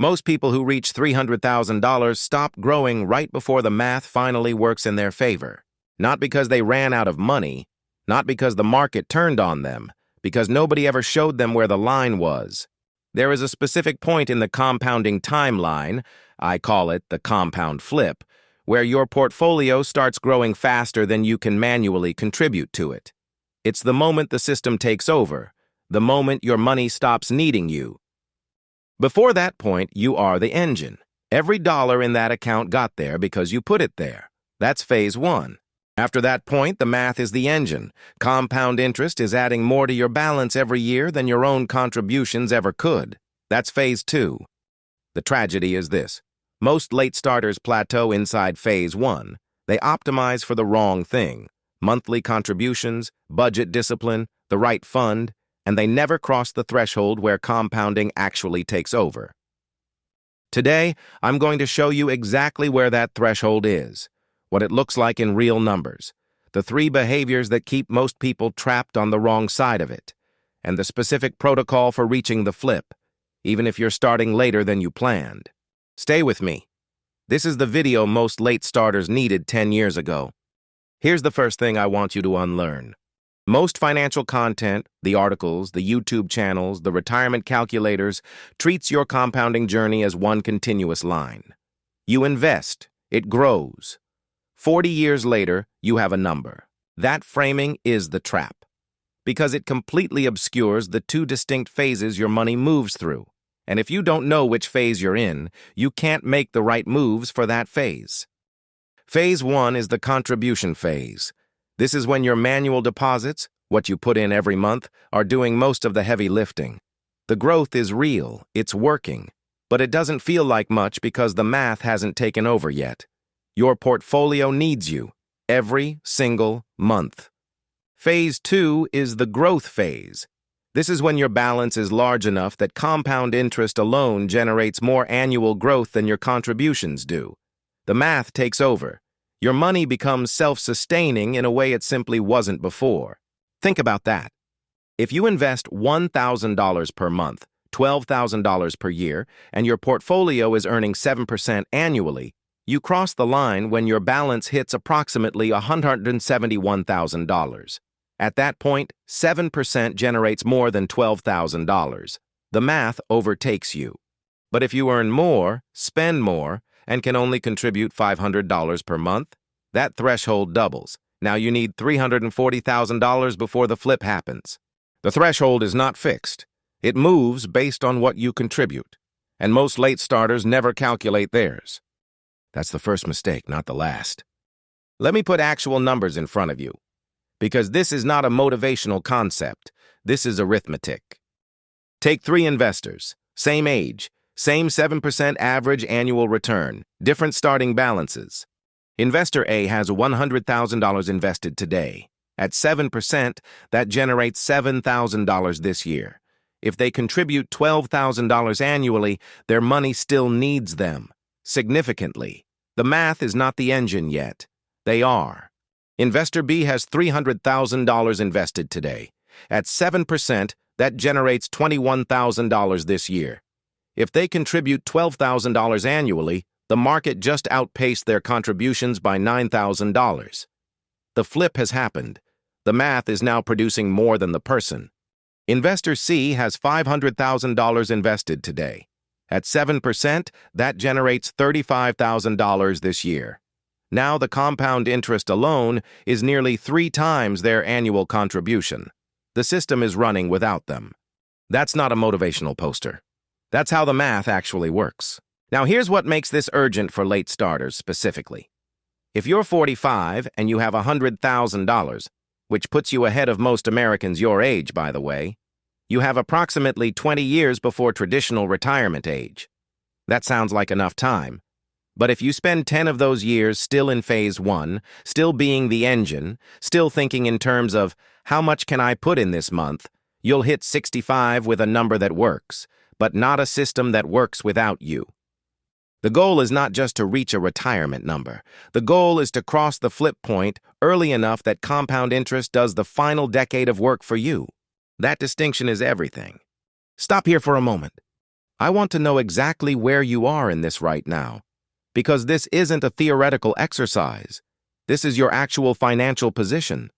Most people who reach $300,000 stop growing right before the math finally works in their favor. Not because they ran out of money, not because the market turned on them, because nobody ever showed them where the line was. There is a specific point in the compounding timeline, I call it the compound flip, where your portfolio starts growing faster than you can manually contribute to it. It's the moment the system takes over, the moment your money stops needing you. Before that point, you are the engine. Every dollar in that account got there because you put it there. That's phase one. After that point, the math is the engine. Compound interest is adding more to your balance every year than your own contributions ever could. That's phase two. The tragedy is this. Most late starters plateau inside phase one. They optimize for the wrong thing. Monthly contributions, budget discipline, the right fund, and they never cross the threshold where compounding actually takes over. Today, I'm going to show you exactly where that threshold is, what it looks like in real numbers, the 3 behaviors that keep most people trapped on the wrong side of it, and the specific protocol for reaching the flip, even if you're starting later than you planned. Stay with me. This is the video most late starters needed 10 years ago. Here's the first thing I want you to unlearn. Most financial content, the articles, the YouTube channels, the retirement calculators, treats your compounding journey as one continuous line. You invest, it grows. 40 years later, you have a number. That framing is the trap, because it completely obscures the 2 distinct phases your money moves through. And if you don't know which phase you're in, you can't make the right moves for that phase. Phase 1 is the contribution phase. This is when your manual deposits, what you put in every month, are doing most of the heavy lifting. The growth is real, it's working, but it doesn't feel like much because the math hasn't taken over yet. Your portfolio needs you, every single month. Phase 2 is the growth phase. This is when your balance is large enough that compound interest alone generates more annual growth than your contributions do. The math takes over. Your money becomes self-sustaining in a way it simply wasn't before. Think about that. If you invest $1,000 per month, $12,000 per year, and your portfolio is earning 7% annually, you cross the line when your balance hits approximately $171,000. At that point, 7% generates more than $12,000. The math overtakes you. But if you earn more, spend more, and can only contribute $500 per month, that threshold doubles. Now you need $340,000 before the flip happens. The threshold is not fixed. It moves based on what you contribute, and most late starters never calculate theirs. That's the first mistake, not the last. Let me put actual numbers in front of you, because this is not a motivational concept. This is arithmetic. Take 3 investors, same age, same 7% average annual return, different starting balances. Investor A has $100,000 invested today. At 7%, that generates $7,000 this year. If they contribute $12,000 annually, their money still needs them, significantly. The math is not the engine yet. They are. Investor B has $300,000 invested today. At 7%, that generates $21,000 this year. If they contribute $12,000 annually, the market just outpaced their contributions by $9,000. The flip has happened. The math is now producing more than the person. Investor C has $500,000 invested today. At 7%, that generates $35,000 this year. Now the compound interest alone is nearly 3 times their annual contribution. The system is running without them. That's not a motivational poster. That's how the math actually works. Now here's what makes this urgent for late starters specifically. If you're 45 and you have $100,000, which puts you ahead of most Americans your age, by the way, you have approximately 20 years before traditional retirement age. That sounds like enough time. But if you spend 10 of those years still in phase 1, still being the engine, still thinking in terms of how much can I put in this month, you'll hit 65 with a number that works, but not a system that works without you. The goal is not just to reach a retirement number. The goal is to cross the flip point early enough that compound interest does the final decade of work for you. That distinction is everything. Stop here for a moment. I want to know exactly where you are in this right now, because this isn't a theoretical exercise. This is your actual financial position.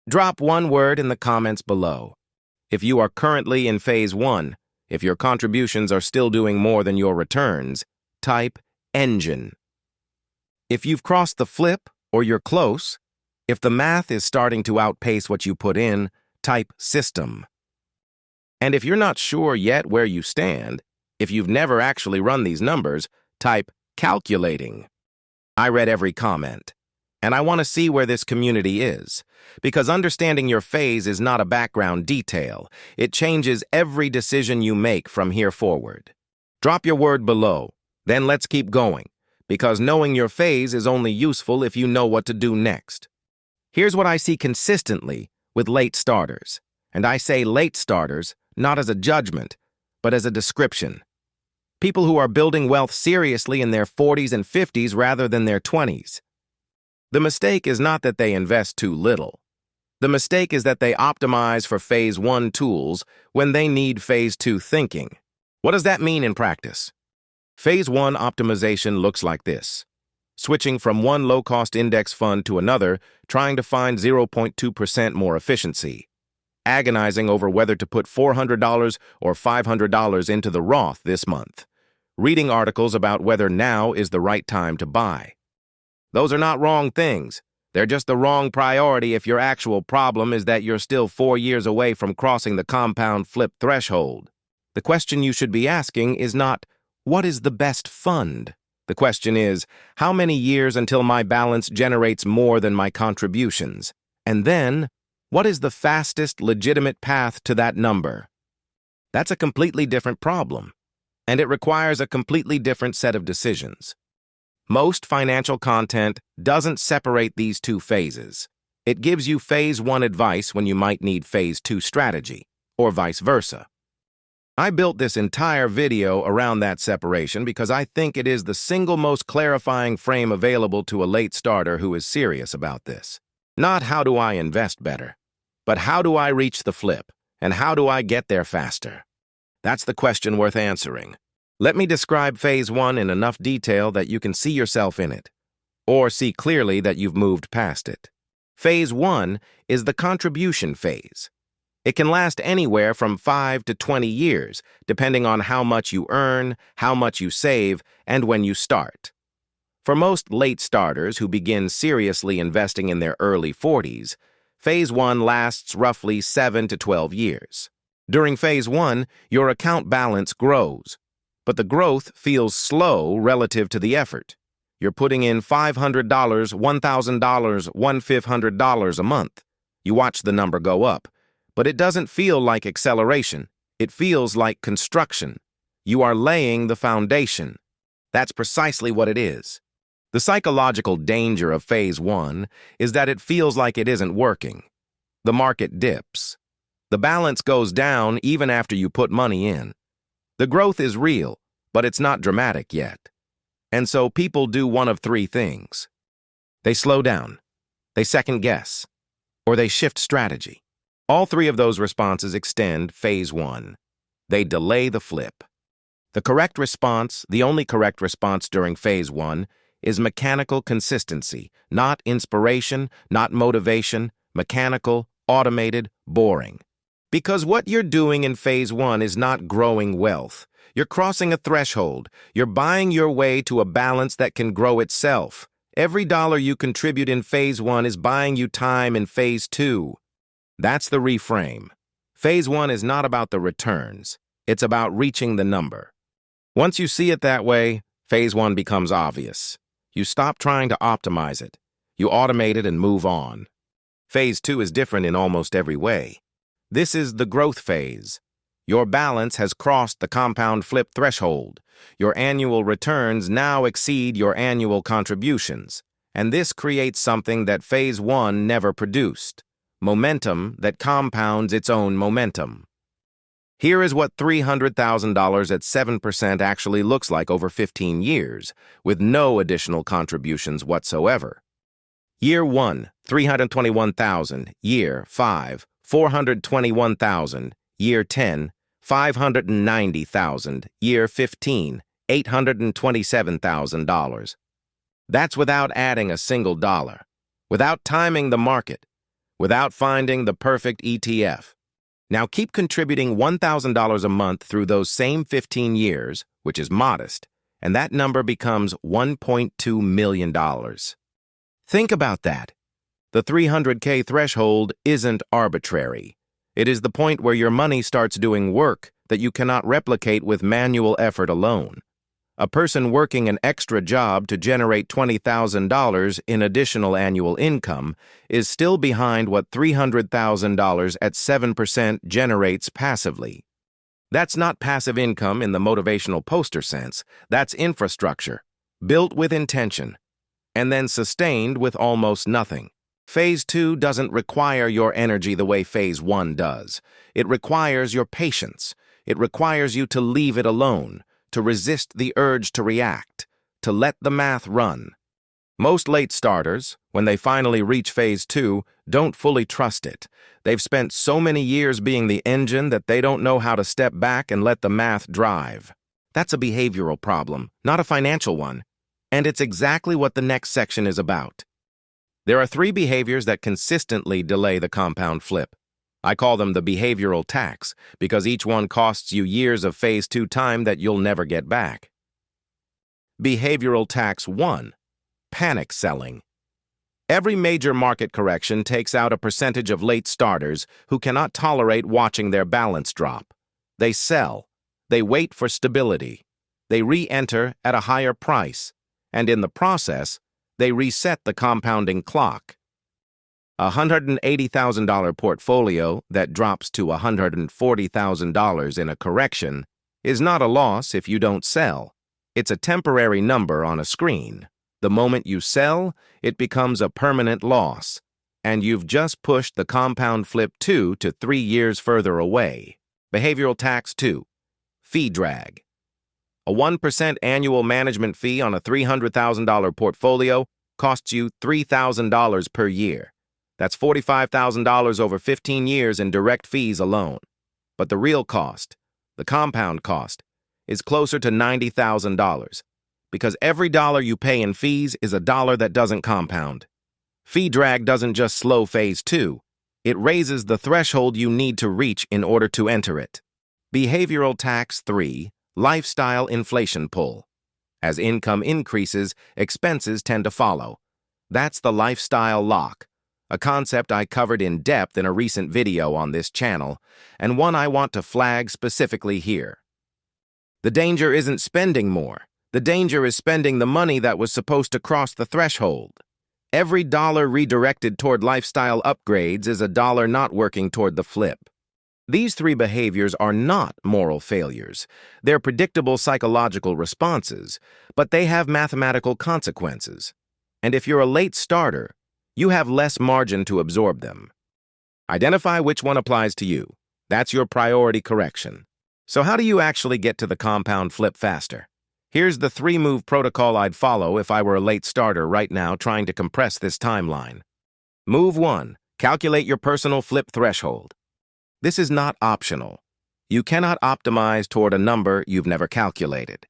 Drop one word in the comments below. If you are currently in phase 1, if your contributions are still doing more than your returns, type engine. If you've crossed the flip or you're close, if the math is starting to outpace what you put in, type system. And if you're not sure yet where you stand, if you've never actually run these numbers, type calculating. I read every comment, and I want to see where this community is, because understanding your phase is not a background detail. It changes every decision you make from here forward. Drop your word below, then let's keep going, because knowing your phase is only useful if you know what to do next. Here's what I see consistently with late starters, and I say late starters not as a judgment, but as a description. People who are building wealth seriously in their 40s and 50s rather than their 20s. The mistake is not that they invest too little. The mistake is that they optimize for phase 1 tools when they need phase 2 thinking. What does that mean in practice? Phase 1 optimization looks like this: switching from one low-cost index fund to another, trying to find 0.2% more efficiency. Agonizing over whether to put $400 or $500 into the Roth this month. Reading articles about whether now is the right time to buy. Those are not wrong things. They're just the wrong priority if your actual problem is that you're still 4 years away from crossing the compound flip threshold. The question you should be asking is not, what is the best fund? The question is, how many years until my balance generates more than my contributions? And then, what is the fastest legitimate path to that number? That's a completely different problem, and it requires a completely different set of decisions. Most financial content doesn't separate these two phases. It gives you phase 1 advice when you might need phase 2 strategy, or vice versa. I built this entire video around that separation because I think it is the single most clarifying frame available to a late starter who is serious about this. Not how do I invest better, but how do I reach the flip, and how do I get there faster? That's the question worth answering. Let me describe phase 1 in enough detail that you can see yourself in it, or see clearly that you've moved past it. Phase 1 is the contribution phase. It can last anywhere from 5 to 20 years, depending on how much you earn, how much you save, and when you start. For most late starters who begin seriously investing in their early 40s, phase 1 lasts roughly 7 to 12 years. During phase 1, your account balance grows, but the growth feels slow relative to the effort. You're putting in $500, $1,000, $1,500 a month. You watch the number go up, but it doesn't feel like acceleration. It feels like construction. You are laying the foundation. That's precisely what it is. The psychological danger of phase 1 is that it feels like it isn't working. The market dips. The balance goes down even after you put money in. The growth is real, but it's not dramatic yet. And so people do one of 3 things. They slow down, they second guess, or they shift strategy. All 3 of those responses extend phase 1. They delay the flip. The correct response, the only correct response during phase 1, is mechanical consistency, not inspiration, not motivation, mechanical, automated, boring. Because what you're doing in phase 1 is not growing wealth. You're crossing a threshold. You're buying your way to a balance that can grow itself. Every dollar you contribute in phase 1 is buying you time in phase 2. That's the reframe. Phase 1 is not about the returns. It's about reaching the number. Once you see it that way, phase 1 becomes obvious. You stop trying to optimize it. You automate it and move on. Phase 2 is different in almost every way. This is the growth phase. Your balance has crossed the compound flip threshold. Your annual returns now exceed your annual contributions. And this creates something that phase 1 never produced. Momentum that compounds its own momentum. Here is what $300,000 at 7% actually looks like over 15 years, with no additional contributions whatsoever. Year 1, $321,000. Year 5, $421,000. Year 10, $590,000. Year 15, $827,000. That's without adding a single dollar, without timing the market, without finding the perfect ETF. Now keep contributing $1,000 a month through those same 15 years, which is modest, and that number becomes $1.2 million. Think about that. The 300K threshold isn't arbitrary. It is the point where your money starts doing work that you cannot replicate with manual effort alone. A person working an extra job to generate $20,000 in additional annual income is still behind what $300,000 at 7% generates passively. That's not passive income in the motivational poster sense. That's infrastructure, built with intention, and then sustained with almost nothing. Phase 2 doesn't require your energy the way Phase 1 does. It requires your patience. It requires you to leave it alone, to resist the urge to react, to let the math run. Most late starters, when they finally reach Phase 2, don't fully trust it. They've spent so many years being the engine that they don't know how to step back and let the math drive. That's a behavioral problem, not a financial one. And it's exactly what the next section is about. There are 3 behaviors that consistently delay the compound flip. I call them the behavioral tax because each one costs you years of Phase 2 time that you'll never get back. Behavioral tax 1. Panic selling. Every major market correction takes out a percentage of late starters who cannot tolerate watching their balance drop. They sell. They wait for stability. They re-enter at a higher price. And in the process, they reset the compounding clock. A $180,000 portfolio that drops to $140,000 in a correction is not a loss if you don't sell. It's a temporary number on a screen. The moment you sell, it becomes a permanent loss, and you've just pushed the compound flip 2 to 3 years further away. Behavioral tax 2. Fee drag. A 1% annual management fee on a $300,000 portfolio costs you $3,000 per year. That's $45,000 over 15 years in direct fees alone. But the real cost, the compound cost, is closer to $90,000 because every dollar you pay in fees is a dollar that doesn't compound. Fee drag doesn't just slow Phase 2. It raises the threshold you need to reach in order to enter it. Behavioral tax 3. Lifestyle inflation pull. As income increases, expenses tend to follow. That's the lifestyle lock, a concept I covered in depth in a recent video on this channel, and one I want to flag specifically here. The danger isn't spending more. The danger is spending the money that was supposed to cross the threshold. Every dollar redirected toward lifestyle upgrades is a dollar not working toward the flip. These 3 behaviors are not moral failures. They're predictable psychological responses, but they have mathematical consequences. And if you're a late starter, you have less margin to absorb them. Identify which one applies to you. That's your priority correction. So how do you actually get to the compound flip faster? Here's the 3-move protocol I'd follow if I were a late starter right now trying to compress this timeline. Move 1. Calculate your personal flip threshold. This is not optional. You cannot optimize toward a number you've never calculated.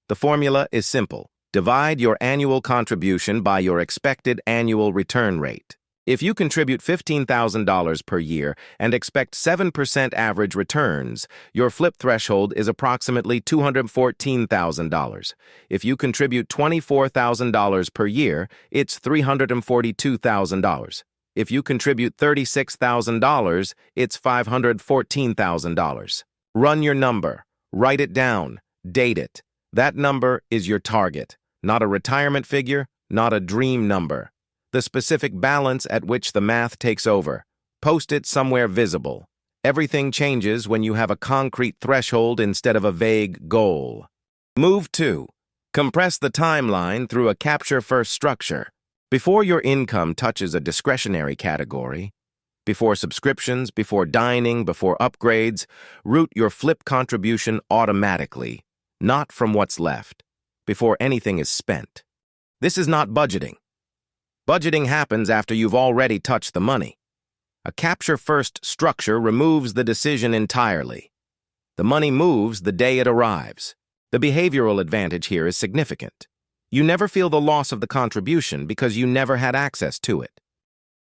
The formula is simple. Divide your annual contribution by your expected annual return rate. If you contribute $15,000 per year and expect 7% average returns, your flip threshold is approximately $214,000. If you contribute $24,000 per year, it's $342,000. If you contribute $36,000, it's $514,000. Run your number. Write it down. Date it. That number is your target, not a retirement figure, not a dream number. The specific balance at which the math takes over. Post it somewhere visible. Everything changes when you have a concrete threshold instead of a vague goal. Move 2. Compress the timeline through a capture-first structure. Before your income touches a discretionary category, before subscriptions, before dining, before upgrades, route your flip contribution automatically, not from what's left, before anything is spent. This is not budgeting. Budgeting happens after you've already touched the money. A capture-first structure removes the decision entirely. The money moves the day it arrives. The behavioral advantage here is significant. You never feel the loss of the contribution because you never had access to it.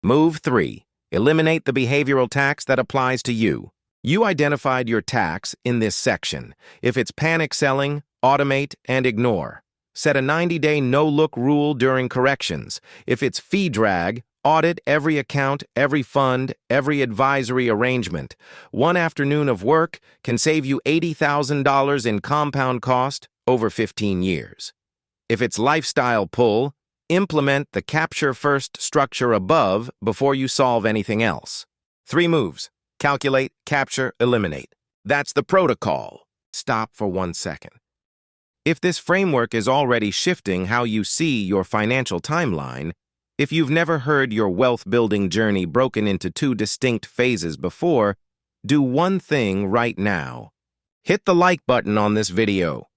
Move 3. Eliminate the behavioral tax that applies to you. You identified your tax in this section. If it's panic selling, automate and ignore. Set a 90-day no-look rule during corrections. If it's fee drag, audit every account, every fund, every advisory arrangement. One afternoon of work can save you $80,000 in compound cost over 15 years. If it's lifestyle pull, implement the capture first structure above before you solve anything else. 3 moves. Calculate, capture, eliminate. That's the protocol. Stop for 1 second. If this framework is already shifting how you see your financial timeline, if you've never heard your wealth-building journey broken into 2 distinct phases before, do one thing right now. Hit the like button on this video.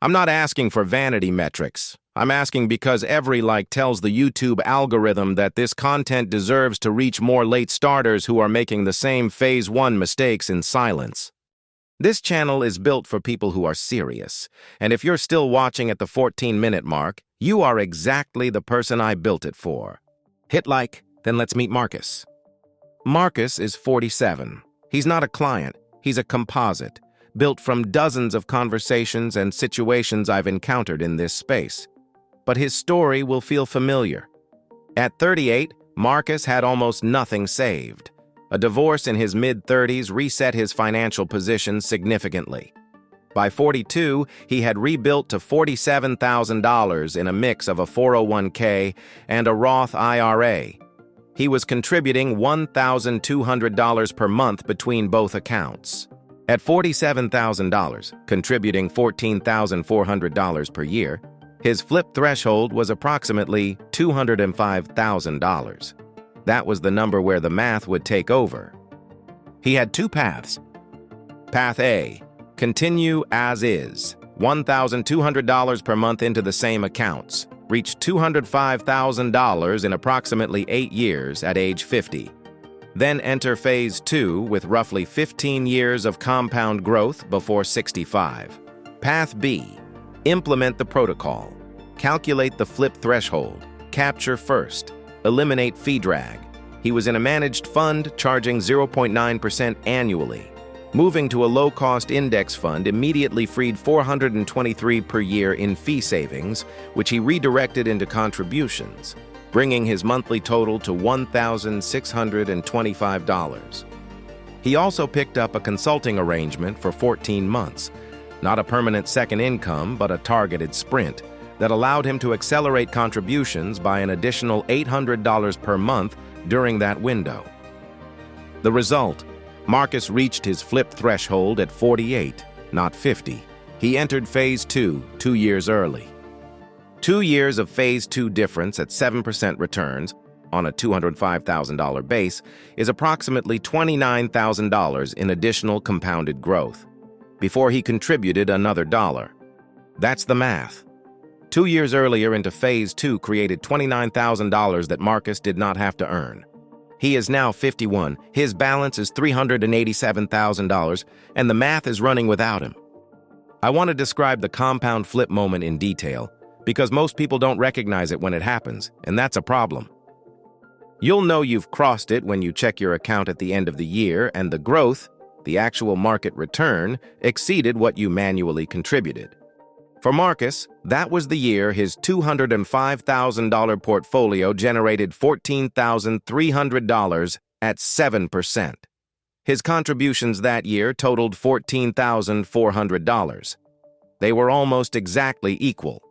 I'm not asking for vanity metrics. I'm asking because every like tells the YouTube algorithm that this content deserves to reach more late starters who are making the same Phase 1 mistakes in silence. This channel is built for people who are serious, and if you're still watching at the 14-minute mark, you are exactly the person I built it for. Hit like, then let's meet Marcus. Marcus is 47. He's not a client, he's a composite, built from dozens of conversations and situations I've encountered in this space. But his story will feel familiar. At 38, Marcus had almost nothing saved. A divorce in his mid-30s reset his financial position significantly. By 42, he had rebuilt to $47,000 in a mix of a 401k and a Roth IRA. He was contributing $1,200 per month between both accounts. At $47,000, contributing $14,400 per year, his flip threshold was approximately $205,000. That was the number where the math would take over. He had 2 paths. Path A, continue as is, $1,200 per month into the same accounts, reach $205,000 in approximately 8 years at age 50. Then enter Phase 2 with roughly 15 years of compound growth before 65. Path B, implement the protocol. Calculate the flip threshold, capture first, eliminate fee drag. He was in a managed fund charging 0.9% annually. Moving to a low-cost index fund immediately freed $423 per year in fee savings, which he redirected into contributions, bringing his monthly total to $1,625. He also picked up a consulting arrangement for 14 months, not a permanent second income, but a targeted sprint that allowed him to accelerate contributions by an additional $800 per month during that window. The result, Marcus reached his flip threshold at 48, not 50. He entered Phase 2 2 years early. 2 years of Phase 2 difference at 7% returns on a $205,000 base is approximately $29,000 in additional compounded growth, before he contributed another $1. That's the math. 2 years earlier into Phase 2 created $29,000 that Marcus did not have to earn. He is now 51, his balance is $387,000, and the math is running without him. I want to describe the compound flip moment in detail, because most people don't recognize it when it happens, and that's a problem. You'll know you've crossed it when you check your account at the end of the year and the growth, the actual market return, exceeded what you manually contributed. For Marcus, that was the year his $205,000 portfolio generated $14,300 at 7%. His contributions that year totaled $14,400. They were almost exactly equal.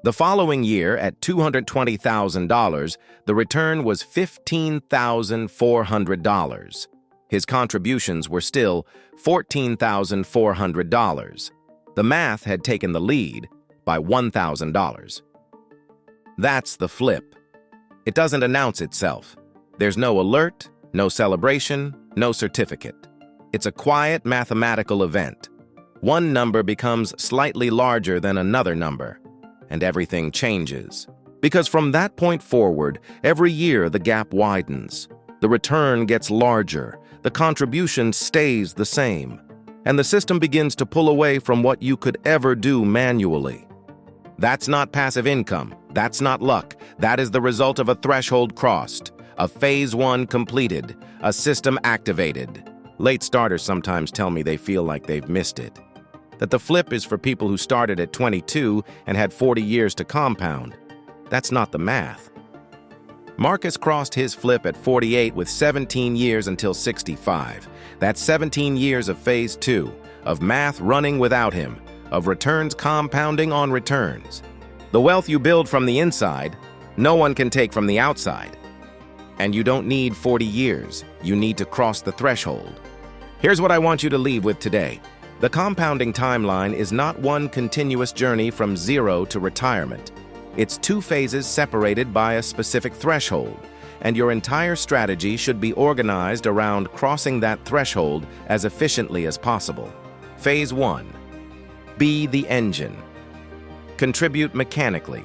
The following year, at $220,000, the return was $15,400. His contributions were still $14,400. The math had taken the lead by $1,000. That's the flip. It doesn't announce itself. There's no alert, no celebration, no certificate. It's a quiet mathematical event. One number becomes slightly larger than another number, and everything changes. Because from that point forward, every year the gap widens. The return gets larger. The contribution stays the same. and the system begins to pull away from what you could ever do manually. That's not passive income. That's not luck. That is the result of a threshold crossed, a phase 1 completed, a system activated. Late starters sometimes tell me they feel like they've missed it. That the flip is for people who started at 22 and had 40 years to compound. That's not the math. Marcus crossed his flip at 48 with 17 years until 65. That's 17 years of phase 2, of math running without him, of returns compounding on returns. The wealth you build from the inside, no one can take from the outside. And you don't need 40 years. You need to cross the threshold. Here's what I want you to leave with today. The compounding timeline is not one continuous journey from zero to retirement. It's 2 phases separated by a specific threshold, and your entire strategy should be organized around crossing that threshold as efficiently as possible. Phase 1. Be the engine. Contribute mechanically.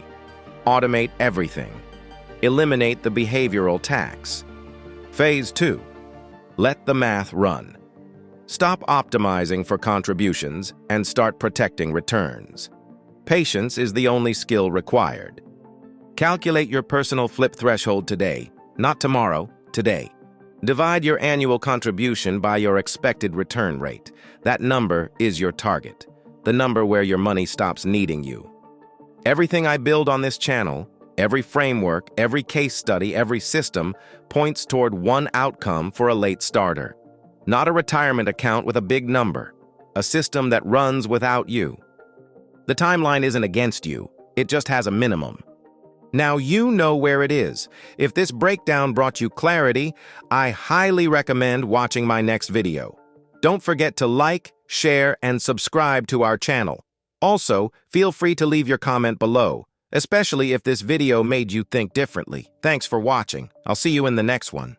Automate everything. Eliminate the behavioral tax. Phase 2. Let the math run. Stop optimizing for contributions and start protecting returns. Patience is the only skill required. Calculate your personal flip threshold today, not tomorrow, today. Divide your annual contribution by your expected return rate. That number is your target, the number where your money stops needing you. Everything I build on this channel, every framework, every case study, every system, points toward one outcome for a late starter. Not a retirement account with a big number, a system that runs without you. The timeline isn't against you, it just has a minimum. Now you know where it is. If this breakdown brought you clarity, I highly recommend watching my next video. Don't forget to like, share, and subscribe to our channel. Also, feel free to leave your comment below, especially if this video made you think differently. Thanks for watching. I'll see you in the next one.